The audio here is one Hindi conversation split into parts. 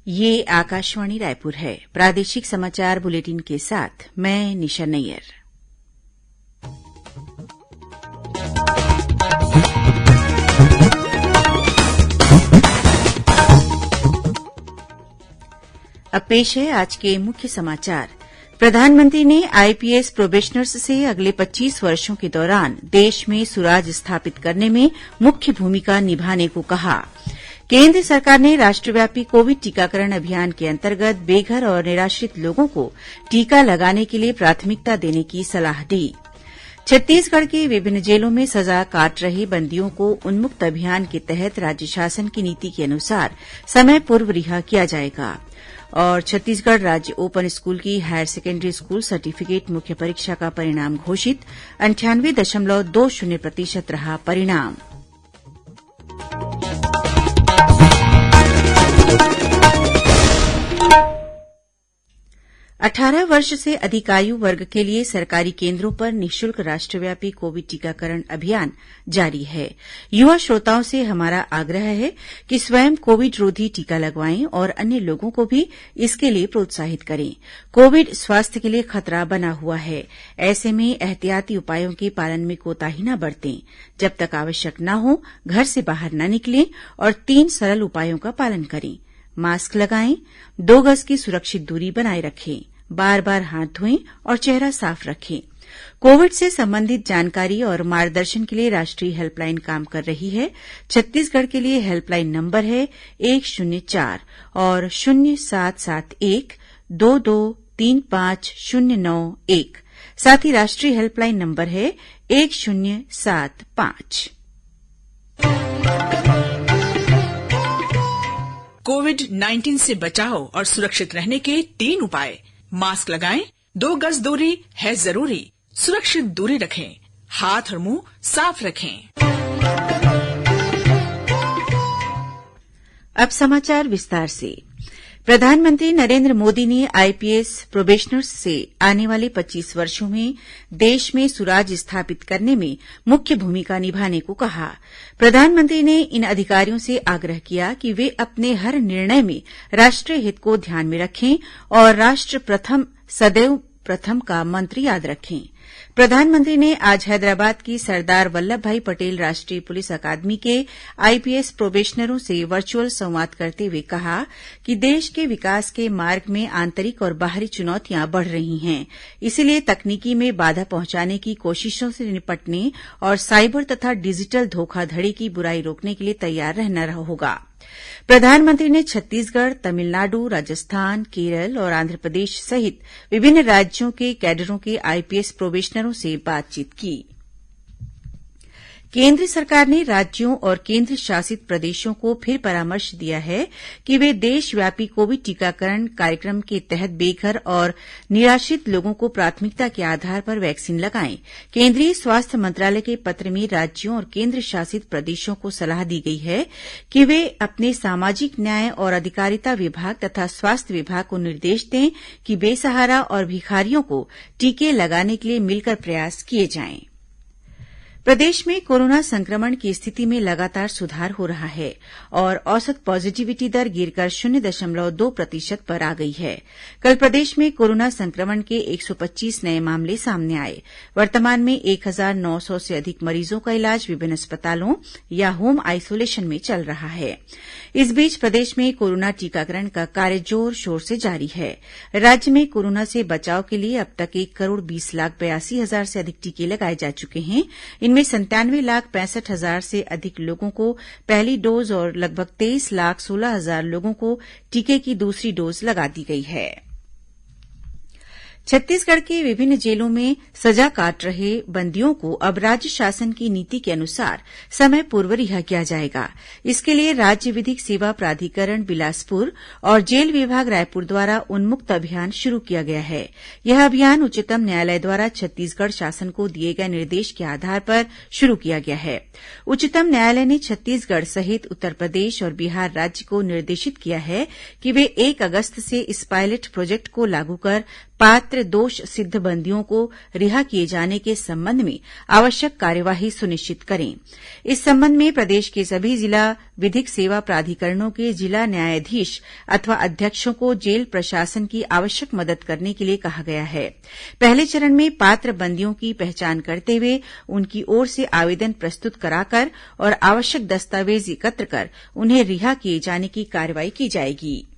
ये आकाशवाणी रायपुर है। प्रादेशिक समाचार बुलेटिन के साथ मैं निशा नैयर। अब पेश है आज के मुख्य समाचार। प्रधानमंत्री ने आईपीएस प्रोबेशनर्स से अगले 25 वर्षों के दौरान देश में सुराज स्थापित करने में मुख्य भूमिका निभाने को कहा। केंद्र सरकार ने राष्ट्रव्यापी कोविड टीकाकरण अभियान के अंतर्गत बेघर और निराश्रित लोगों को टीका लगाने के लिए प्राथमिकता देने की सलाह दी। छत्तीसगढ़ के विभिन्न जेलों में सजा काट रहे बंदियों को उन्मुक्त अभियान के तहत राज्य शासन की नीति के अनुसार समय पूर्व रिहा किया जाएगा। और छत्तीसगढ़ राज्य ओपन स्कूल की हायर सेकेंडरी स्कूल सर्टिफिकेट मुख्य परीक्षा का परिणाम घोषित। 98.20% रहा परिणाम। अठारह वर्ष से अधिक आयु वर्ग के लिए सरकारी केंद्रों पर निःशुल्क राष्ट्रव्यापी कोविड टीकाकरण अभियान जारी है। युवा श्रोताओं से हमारा आग्रह है कि स्वयं कोविड रोधी टीका लगवाएं और अन्य लोगों को भी इसके लिए प्रोत्साहित करें। कोविड स्वास्थ्य के लिए खतरा बना हुआ है। ऐसे में एहतियाती उपायों के पालन में कोताही न बरतें। जब तक आवश्यक न हो घर से बाहर न निकलें और 3 सरल उपायों का पालन करें। मास्क लगाएं, 2 गज की सुरक्षित दूरी बनाए रखें, बार बार हाथ धोएं और चेहरा साफ रखें। कोविड से संबंधित जानकारी और मार्गदर्शन के लिए राष्ट्रीय हेल्पलाइन काम कर रही है। छत्तीसगढ़ के लिए हेल्पलाइन नंबर है 104 और 0711223509 साथ ही राष्ट्रीय हेल्पलाइन नंबर है 1075। कोविड-19 से बचाव और सुरक्षित रहने के 3 उपाय। मास्क लगाएं, 2 गज दूरी है जरूरी, सुरक्षित दूरी रखें, हाथ और मुंह साफ रखें। अब समाचार विस्तार से। प्रधानमंत्री नरेंद्र मोदी ने आईपीएस प्रोबेशनर्स से आने वाले 25 वर्षों में देश में सुराज स्थापित करने में मुख्य भूमिका निभाने को कहा। प्रधानमंत्री ने इन अधिकारियों से आग्रह किया कि वे अपने हर निर्णय में राष्ट्रीय हित को ध्यान में रखें और राष्ट्र प्रथम सदैव प्रथम का मंत्र याद रखें। प्रधानमंत्री ने आज हैदराबाद की सरदार वल्लभभाई पटेल राष्ट्रीय पुलिस अकादमी के आईपीएस प्रोबेशनरों से वर्चुअल संवाद करते हुए कहा कि देश के विकास के मार्ग में आंतरिक और बाहरी चुनौतियां बढ़ रही हैं। इसलिए तकनीकी में बाधा पहुंचाने की कोशिशों से निपटने और साइबर तथा डिजिटल धोखाधड़ी की बुराई रोकने के लिए तैयार रहना होगा। प्रधानमंत्री ने छत्तीसगढ़, तमिलनाडु, राजस्थान, केरल और आंध्रप्रदेश सहित विभिन्न राज्यों के कैडरों के आईपीएस प्रोबेशनरों से बातचीत की। केंद्र सरकार ने राज्यों और केंद्र शासित प्रदेशों को फिर परामर्श दिया है कि वे देशव्यापी कोविड टीकाकरण कार्यक्रम के तहत बेघर और निराश्रित लोगों को प्राथमिकता के आधार पर वैक्सीन लगाएं। केंद्रीय स्वास्थ्य मंत्रालय के पत्र में राज्यों और केंद्र शासित प्रदेशों को सलाह दी गई है कि वे अपने सामाजिक न्याय और अधिकारिता विभाग तथा स्वास्थ्य विभाग को निर्देश दें कि बेसहारा और भिखारियों को टीके लगाने के लिए मिलकर प्रयास किए जाएं। प्रदेश में कोरोना संक्रमण की स्थिति में लगातार सुधार हो रहा है और औसत पॉजिटिविटी दर गिरकर 0.2% पर आ गई है। कल प्रदेश में कोरोना संक्रमण के 125 नए मामले सामने आए। वर्तमान में 1900 से अधिक मरीजों का इलाज विभिन्न अस्पतालों या होम आइसोलेशन में चल रहा है। इस बीच प्रदेश में कोरोना टीकाकरण का कार्य जोर शोर से जारी है। राज्य में कोरोना से बचाव के लिए अब तक 1,20,82,000 से अधिक टीके लगाए जा चुके हैं। इनमें 97,65,000 से अधिक लोगों को पहली डोज और लगभग 23,16,000 लोगों को टीके की दूसरी डोज लगा दी गई है। छत्तीसगढ़ के विभिन्न जेलों में सजा काट रहे बंदियों को अब राज्य शासन की नीति के अनुसार समय पूर्व रिहा किया जाएगा। इसके लिए राज्य विधिक सेवा प्राधिकरण बिलासपुर और जेल विभाग रायपुर द्वारा उन्मुक्त अभियान शुरू किया गया है। यह अभियान उच्चतम न्यायालय द्वारा छत्तीसगढ़ शासन को दिए गए निर्देश के आधार पर शुरू किया गया है। उच्चतम न्यायालय ने छत्तीसगढ़ सहित उत्तर प्रदेश और बिहार राज्य को निर्देशित किया है कि वे 1 अगस्त से इस पायलट प्रोजेक्ट को लागू कर पात्र दोष सिद्ध बंदियों को रिहा किए जाने के संबंध में आवश्यक कार्यवाही सुनिश्चित करें। इस संबंध में प्रदेश के सभी जिला विधिक सेवा प्राधिकरणों के जिला न्यायाधीश अथवा अध्यक्षों को जेल प्रशासन की आवश्यक मदद करने के लिए कहा गया है। पहले चरण में पात्र बंदियों की पहचान करते हुए उनकी ओर से आवेदन प्रस्तुत कराकर और आवश्यक दस्तावेज एकत्र कर उन्हें रिहा किए जाने की कार्रवाई की जाएगी।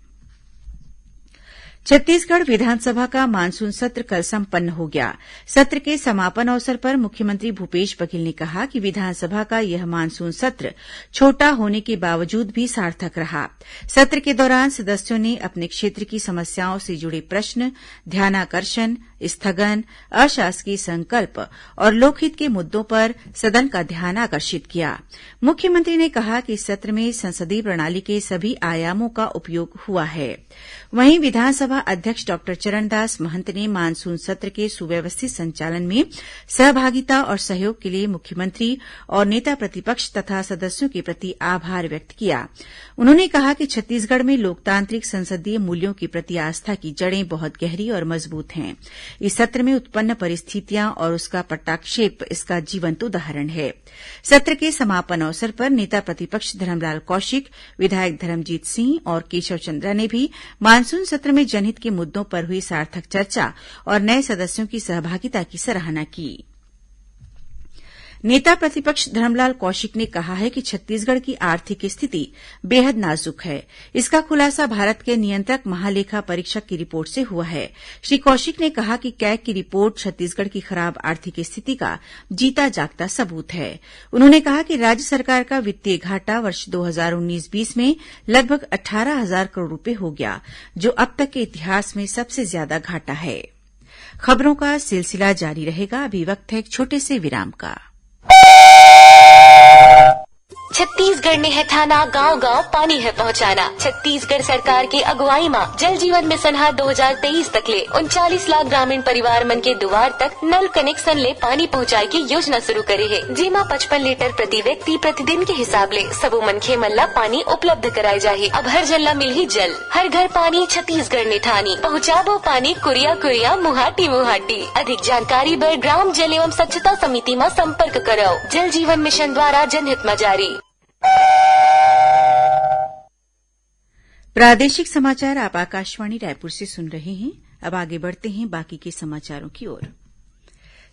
छत्तीसगढ़ विधानसभा का मानसून सत्र कल संपन्न हो गया। सत्र के समापन अवसर पर मुख्यमंत्री भूपेश बघेल ने कहा कि विधानसभा का यह मानसून सत्र छोटा होने के बावजूद भी सार्थक रहा। सत्र के दौरान सदस्यों ने अपने क्षेत्र की समस्याओं से जुड़े प्रश्न, ध्यानाकर्षण, स्थगन, अशासकीय संकल्प और लोकहित के मुद्दों पर सदन का ध्यान आकर्षित किया। मुख्यमंत्री ने कहा कि इस सत्र में संसदीय प्रणाली के सभी आयामों का उपयोग हुआ है। वहीं विधानसभा अध्यक्ष डॉक्टर चरणदास महंत ने मानसून सत्र के सुव्यवस्थित संचालन में सहभागिता और सहयोग के लिए मुख्यमंत्री और नेता प्रतिपक्ष तथा सदस्यों के प्रति आभार व्यक्त किया। उन्होंने कहा कि छत्तीसगढ़ में लोकतांत्रिक संसदीय मूल्यों के प्रति आस्था की जड़ें बहुत गहरी और मजबूत हैं। इस सत्र में उत्पन्न परिस्थितियां और उसका पटाक्षेप इसका जीवंत उदाहरण है। सत्र के समापन अवसर पर नेता प्रतिपक्ष धरमलाल कौशिक, विधायक धर्मजीत सिंह और केशव चंद्रा ने भी मानसून सत्र में जनहित के मुद्दों पर हुई सार्थक चर्चा और नए सदस्यों की सहभागिता की सराहना की। नेता प्रतिपक्ष धरमलाल कौशिक ने कहा है कि छत्तीसगढ़ की आर्थिक स्थिति बेहद नाजुक है। इसका खुलासा भारत के नियंत्रक महालेखा परीक्षक की रिपोर्ट से हुआ है। श्री कौशिक ने कहा कि कैग की रिपोर्ट छत्तीसगढ़ की खराब आर्थिक स्थिति का जीता जागता सबूत है। उन्होंने कहा कि राज्य सरकार का वित्तीय घाटा वर्ष 2019-20 में लगभग 18,000 करोड़ रुपये हो गया, जो अब तक के इतिहास में सबसे ज्यादा घाटा है। खबरों का सिलसिला जारी रहेगा। अभी वक्त है एक छोटे से विराम का। छत्तीसगढ़ में है ठाना, गांव गांव पानी है पहुंचाना। छत्तीसगढ़ सरकार की अगुवाई में जल जीवन मिशन 2023 तक ले 39 लाख ग्रामीण परिवार मन के दुआर तक नल कनेक्शन ले पानी पहुंचाए की योजना शुरू करे है, जेमा 55 लीटर प्रति व्यक्ति प्रतिदिन के हिसाब ले सबो मनखे मन ला पानी उपलब्ध कराए जाही। अब हर जन ला मिलही जल, हर घर पानी, छत्तीसगढ़ ने ठानी पहुँचाबो पानी कुरिया कुरिया मुहाटी मुहाटी। अधिक जानकारी बर ग्राम जल एवं स्वच्छता समिति में संपर्क करो। जल जीवन मिशन द्वारा जनहित में जारी। प्रादेशिक समाचार आप आकाशवाणी रायपुर से सुन रहे हैं। अब आगे बढ़ते हैं बाकी के समाचारों की ओर।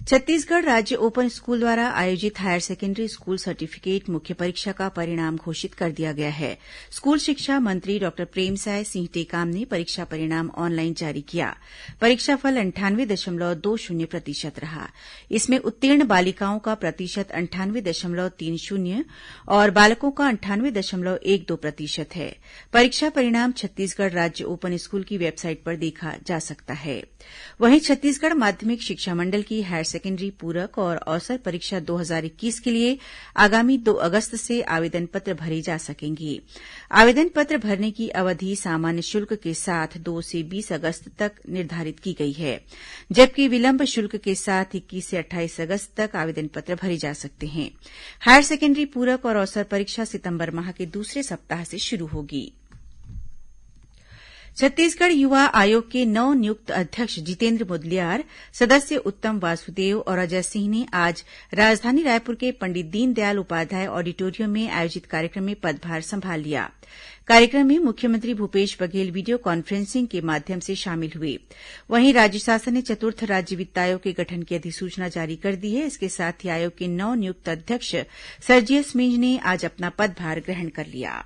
छत्तीसगढ़ राज्य ओपन स्कूल द्वारा आयोजित हायर सेकेंडरी स्कूल सर्टिफिकेट मुख्य परीक्षा का परिणाम घोषित कर दिया गया है। स्कूल शिक्षा मंत्री डॉक्टर प्रेमसाय सिंह टेकाम ने परीक्षा परिणाम ऑनलाइन जारी किया। परीक्षाफल 98.20% रहा। इसमें उत्तीर्ण बालिकाओं का प्रतिशत 98.30 और बालकों का 98.12% है। परीक्षा परिणाम छत्तीसगढ़ राज्य ओपन स्कूल की वेबसाइट पर देखा जा सकता है। वहीं छत्तीसगढ़ माध्यमिक शिक्षा मंडल की हायर सेकेंडरी पूरक और अवसर परीक्षा 2021 के लिए आगामी 2 अगस्त से आवेदन पत्र भरे जा सकेंगे। आवेदन पत्र भरने की अवधि सामान्य शुल्क के साथ 2 से 20 अगस्त तक निर्धारित की गई है, जबकि विलंब शुल्क के साथ 21 से 28 अगस्त तक आवेदन पत्र भरे जा सकते हैं। हायर सेकेंडरी पूरक और अवसर परीक्षा सितंबर माह के दूसरे सप्ताह से शुरू होगी। छत्तीसगढ़ युवा आयोग के नवनियुक्त अध्यक्ष जितेंद्र मुदलियार, सदस्य उत्तम वासुदेव और अजय सिंह ने आज राजधानी रायपुर के पंडित दीनदयाल उपाध्याय ऑडिटोरियम में आयोजित कार्यक्रम में पदभार संभाल लिया। कार्यक्रम में मुख्यमंत्री भूपेश बघेल वीडियो कॉन्फ्रेंसिंग के माध्यम से शामिल हुए। वहीं राज्य शासन ने चतुर्थ राज्य वित्त आयोग के गठन की अधिसूचना जारी कर दी है। इसके साथ ही आयोग के नवनियुक्त अध्यक्ष सर्जियस मिंज ने आज अपना पदभार ग्रहण कर लिया।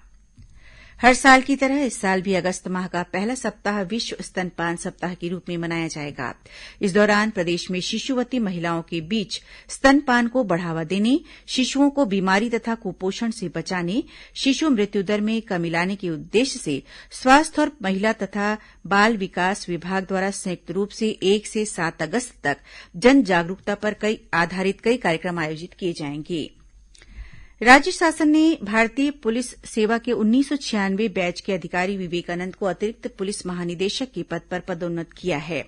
हर साल की तरह इस साल भी अगस्त माह का पहला सप्ताह विश्व स्तनपान सप्ताह के रूप में मनाया जाएगा। इस दौरान प्रदेश में शिशुवती महिलाओं के बीच स्तनपान को बढ़ावा देने, शिशुओं को बीमारी तथा कुपोषण से बचाने, शिशु मृत्यु दर में कमी लाने के उद्देश्य से स्वास्थ्य और महिला तथा बाल विकास विभाग द्वारा संयुक्त रूप से 1 से 7 अगस्त तक जन जागरूकता पर आधारित कई कार्यक्रम आयोजित किए जाएंगे। राज्य शासन ने भारतीय पुलिस सेवा के 1996 बैच के अधिकारी विवेकानंद को अतिरिक्त पुलिस महानिदेशक के पद पर पदोन्नत किया है।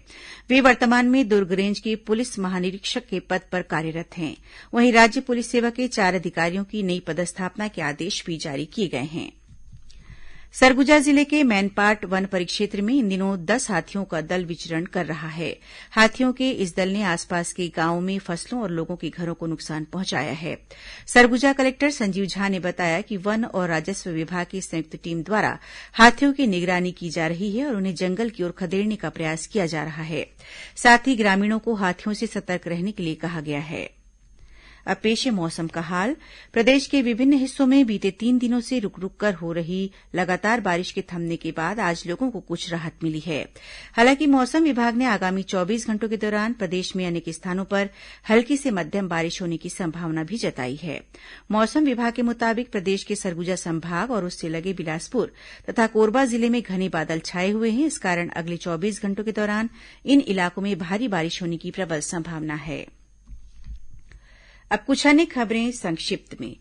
वे वर्तमान में दुर्ग रेंज के पुलिस महानिरीक्षक के पद पर कार्यरत हैं। वहीं राज्य पुलिस सेवा के 4 अधिकारियों की नई पदस्थापना के आदेश भी जारी किए गए हैं। सरगुजा जिले के मैनपाट वन परिक्षेत्र में इन दिनों 10 हाथियों का दल विचरण कर रहा है। हाथियों के इस दल ने आसपास के गांवों में फसलों और लोगों के घरों को नुकसान पहुंचाया है। सरगुजा कलेक्टर संजीव झा ने बताया कि वन और राजस्व विभाग की संयुक्त टीम द्वारा हाथियों की निगरानी की जा रही है और उन्हें जंगल की ओर खदेड़ने का प्रयास किया जा रहा है। साथ ही ग्रामीणों को हाथियों से सतर्क रहने के लिए कहा गया है। अब पेश है मौसम का हाल। प्रदेश के विभिन्न हिस्सों में बीते 3 दिनों से रुक रुक कर हो रही लगातार बारिश के थमने के बाद आज लोगों को कुछ राहत मिली है। हालांकि मौसम विभाग ने आगामी 24 घंटों के दौरान प्रदेश में अनेक स्थानों पर हल्की से मध्यम बारिश होने की संभावना भी जताई है। मौसम विभाग के मुताबिक प्रदेश के सरगुजा संभाग और उससे लगे बिलासपुर तथा कोरबा जिले में घने बादल छाए हुए हैं। इस कारण अगले 24 घंटों के दौरान इन इलाकों में भारी बारिश होने की प्रबल संभावना है। अब कुछ अन्य खबरें संक्षिप्त में।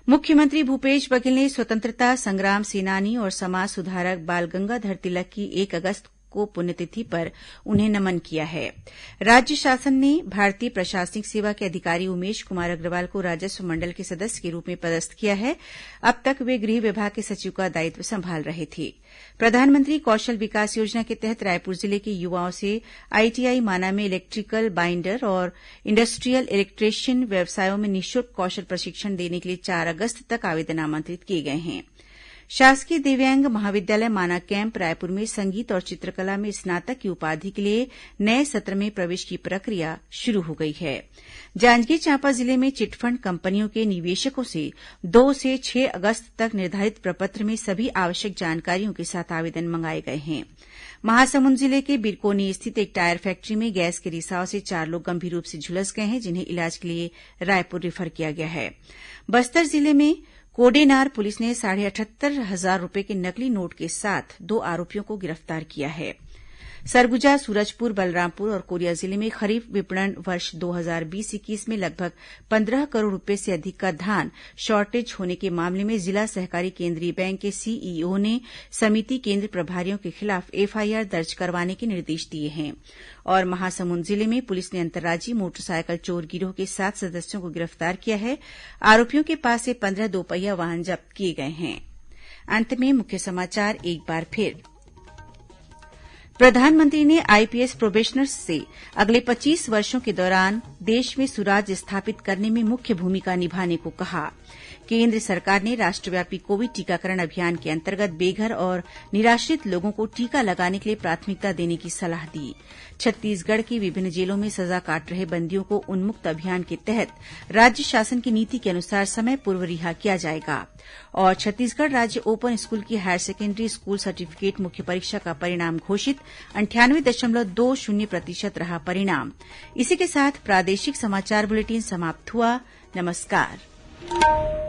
मुख्यमंत्री भूपेश बघेल ने स्वतंत्रता संग्राम सेनानी और समाज सुधारक बाल गंगाधर तिलक की 1 अगस्त को पुण्यतिथि पर उन्हें नमन किया है। राज्य शासन ने भारतीय प्रशासनिक सेवा के अधिकारी उमेश कुमार अग्रवाल को राजस्व मंडल के सदस्य के रूप में पदस्थ किया है। अब तक वे गृह विभाग के सचिव का दायित्व संभाल रहे थे। प्रधानमंत्री कौशल विकास योजना के तहत रायपुर जिले के युवाओं से आईटीआई माना में इलेक्ट्रिकल बाइंडर और इंडस्ट्रियल इलेक्ट्रीशियन व्यवसायों में निःशुल्क कौशल प्रशिक्षण देने के लिए 4 अगस्त तक आवेदन आमंत्रित किए गए हैं। शासकीय दिव्यांग महाविद्यालय माना कैंप रायपुर में संगीत और चित्रकला में स्नातक की उपाधि के लिए नए सत्र में प्रवेश की प्रक्रिया शुरू हो गई है। जांजगीर चांपा जिले में चिटफंड कंपनियों के निवेशकों से 2 से 6 अगस्त तक निर्धारित प्रपत्र में सभी आवश्यक जानकारियों के साथ आवेदन मंगाए गए हैं। महासमुंद जिले के बिरकोनी स्थित एक टायर फैक्ट्री में गैस के रिसाव से 4 लोग गंभीर रूप से झुलस गए हैं, जिन्हें इलाज के लिए रायपुर रेफर किया गया है। बस्तर जिले में कोडेनार पुलिस ने 78,500 रूपये के नकली नोट के साथ 2 आरोपियों को गिरफ्तार किया है। सरगुजा, सूरजपुर, बलरामपुर और कोरिया जिले में खरीफ विपणन वर्ष 2020-21 में लगभग 15 करोड़ रूपये से अधिक का धान शॉर्टेज होने के मामले में जिला सहकारी केंद्रीय बैंक के सीईओ ने समिति केंद्र प्रभारियों के खिलाफ एफआईआर दर्ज करवाने के निर्देश दिए हैं। और महासमुंद जिले में पुलिस ने अंतर्राज्यीय मोटरसाइकिल चोर गिरोह के 7 सदस्यों को गिरफ्तार किया है। आरोपियों के पास से 15 दोपहिया वाहन जब्त किए गए हैं। अंत में मुख्य समाचार एक बार फिर। प्रधानमंत्री ने आईपीएस प्रोबेशनर्स से अगले 25 वर्षों के दौरान देश में सुराज स्थापित करने में मुख्य भूमिका निभाने को कहा। केंद्र सरकार ने राष्ट्रव्यापी कोविड टीकाकरण अभियान के अंतर्गत बेघर और निराश्रित लोगों को टीका लगाने के लिए प्राथमिकता देने की सलाह दी। छत्तीसगढ़ की विभिन्न जेलों में सजा काट रहे बंदियों को उन्मुक्त अभियान के तहत राज्य शासन की नीति के अनुसार समय पूर्व रिहा किया जाएगा। और छत्तीसगढ़ राज्य ओपन स्कूल की हायर सेकेंडरी स्कूल सर्टिफिकेट मुख्य परीक्षा का परिणाम घोषित, 98.20% रहा परिणाम। इसी के साथ प्रादेशिक समाचार बुलेटिन समाप्त हुआ। नमस्कार।